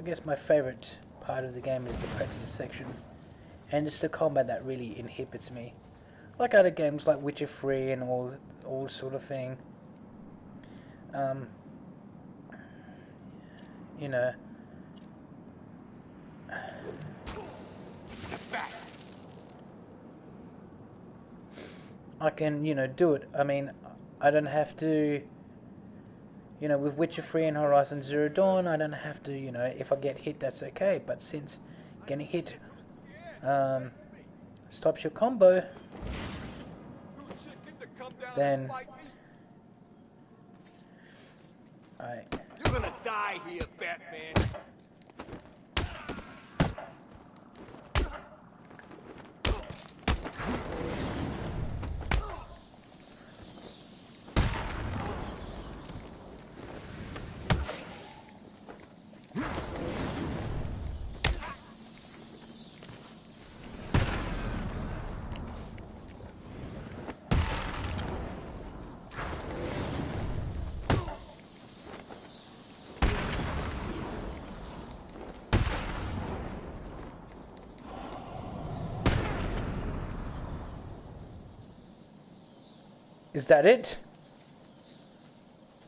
I guess my favorite part of the game is the practice section, and it's the combat that really inhibits me. Like other games like Witcher 3 and all sort of thing. Um, you know, I can, do it. I mean, I don't have to, with Witcher 3 and Horizon Zero Dawn, I don't have to, if I get hit, that's okay. But since getting hit um, stops your combo, then You're gonna die here, Batman. is that it?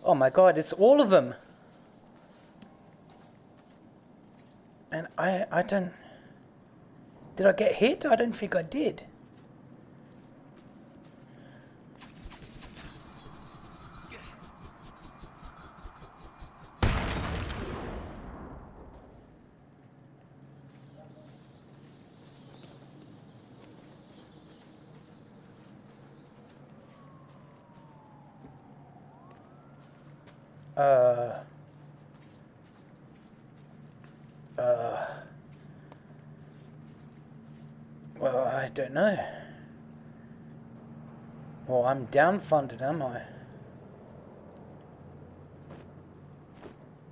Oh my god, it's all of them. And I don't... Did I get hit? I don't think I did. Well, I don't know. Well, I'm dumbfounded, am I?